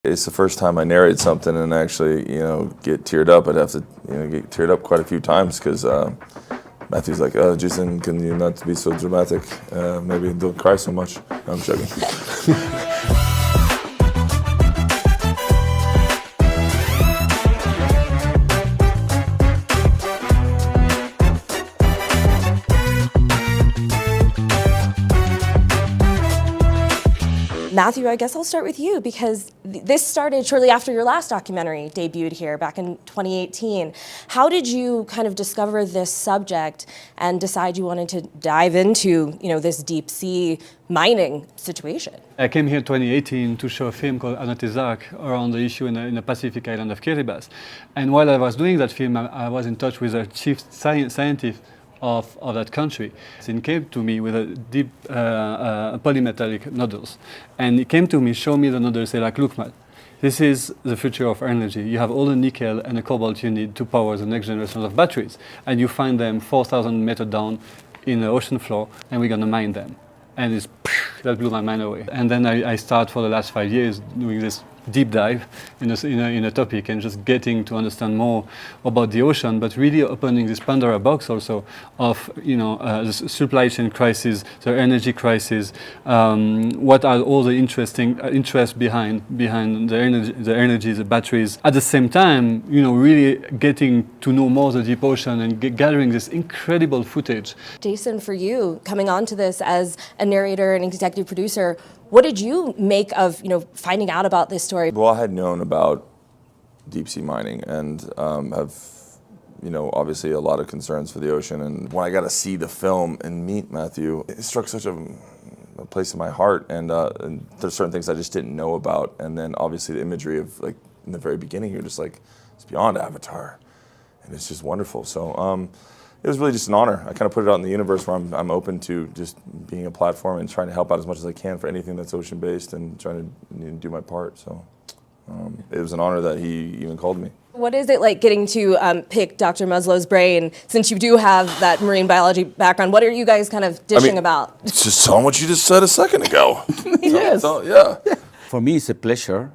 It's the first time I narrate something and actually, get teared up. I'd have to, get teared up quite a few times because Matthew's like, Jason, can you not be so dramatic? Maybe don't cry so much. No, I'm joking. Matthew, I guess I'll start with you because this started shortly after your last documentary debuted here back in 2018. How did you kind of discover this subject and decide you wanted to dive into, this deep sea mining situation? I came here in 2018 to show a film called Anatizak around the issue in the Pacific island of Kiribati. And while I was doing that film, I was in touch with a chief scientist of that country. He came to me with a deep polymetallic nodules. And he came to me, showed me the nodules, say like, look, Matt, this is the future of energy. You have all the nickel and the cobalt you need to power the next generation of batteries. And you find them 4,000 meters down in the ocean floor, and we're gonna mine them. And that blew my mind away. And then I start for the last 5 years doing this deep dive in a topic and just getting to understand more about the ocean, but really opening this Pandora box also of the supply chain crisis, the energy crisis, what are all the interests behind the energy, the batteries. At the same time, really getting to know more the deep ocean and gathering this incredible footage. Jason, for you, coming onto this as a narrator and executive producer, what did you make of, finding out about this story? Well, I had known about deep sea mining and have, obviously a lot of concerns for the ocean. And when I got to see the film and meet Matthew, it struck such a place in my heart. And there's certain things I just didn't know about. And then obviously the imagery of like in the very beginning, you're just like, it's beyond Avatar. And it's just wonderful. So it was really just an honor. I kind of put it out in the universe where I'm open to just being a platform and trying to help out as much as I can for anything that's ocean-based and trying to do my part. So it was an honor that he even called me. What is it like getting to pick Dr. Muslow's brain, since you do have that marine biology background? What are you guys kind of dishing about? Just tell him what you just said a second ago. Yes. Yeah. For me, it's a pleasure.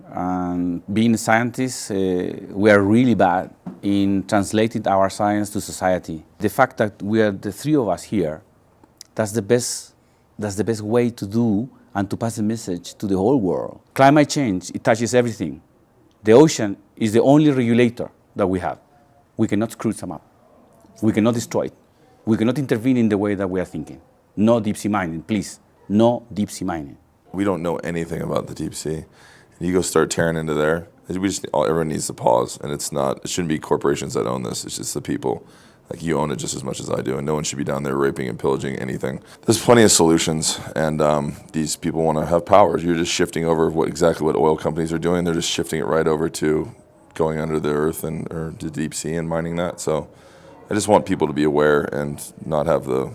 Being a scientist, we are really bad in translating our science to society. The fact that we are the three of us here, that's the best way to do and to pass a message to the whole world. Climate change, it touches everything. The ocean is the only regulator that we have. We cannot screw some up. We cannot destroy it. We cannot intervene in the way that we are thinking. No deep sea mining, please. No deep sea mining. We don't know anything about the deep sea. You go start tearing into there. Everyone needs to pause, and it shouldn't be corporations that own this. It's just the people. Like, you own it just as much as I do, and no one should be down there raping and pillaging anything. There's plenty of solutions, and these people want to have power. You're just shifting over exactly what oil companies are doing. They're just shifting it right over to going under the earth or the deep sea and mining that. So I just want people to be aware and not have the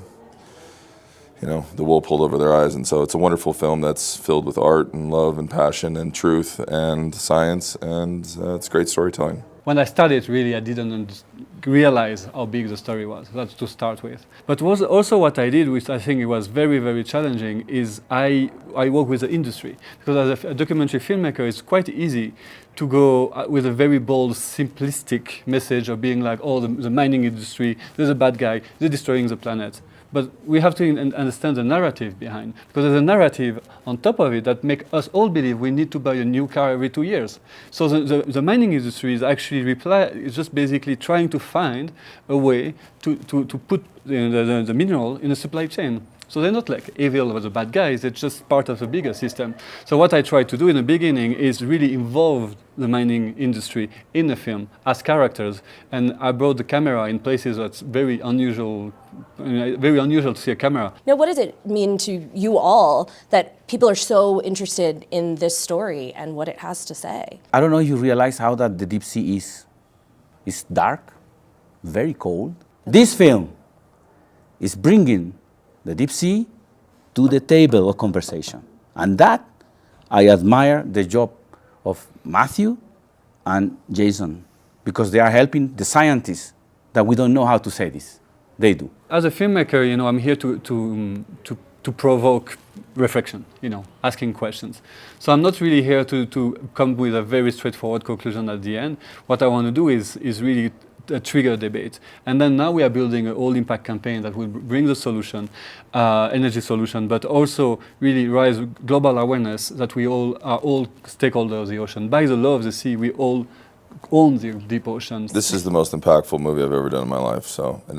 wool pulled over their eyes. And so it's a wonderful film that's filled with art and love and passion and truth and science, and it's great storytelling. When I studied, really, I didn't realize how big the story was. That's to start with. But also what I did, which I think it was very, very challenging, is I work with the industry. Because as a documentary filmmaker, it's quite easy to go with a very bold, simplistic message of being like, the mining industry, there's a bad guy, they're destroying the planet. But we have to understand the narrative behind, because there's a narrative on top of it that makes us all believe we need to buy a new car every 2 years. So the mining industry is actually is just basically trying to find a way to put the mineral in a supply chain. So they're not like evil or the bad guys, it's just part of the bigger system. So what I tried to do in the beginning is really involve the mining industry in the film as characters. And I brought the camera in places that's very unusual to see a camera. Now, what does it mean to you all that people are so interested in this story and what it has to say? I don't know if you realize how that the deep sea is. It's dark, very cold. This film is bringing the deep sea to the table of conversation. And that, I admire the job of Matthew and Jason, because they are helping the scientists that we don't know how to say this. They do. As a filmmaker, I'm here to to provoke reflection, asking questions. So I'm not really here to come with a very straightforward conclusion at the end. What I want to do is really trigger debate. And then now we are building an all-impact campaign that will bring the solution, energy solution, but also really raise global awareness that we all are all stakeholders of the ocean. By the law of the sea, we all own the deep oceans. This is the most impactful movie I've ever done in my life. So, and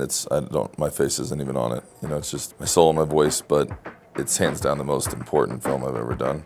my face isn't even on it. It's just my soul and my voice, but it's hands down the most important film I've ever done.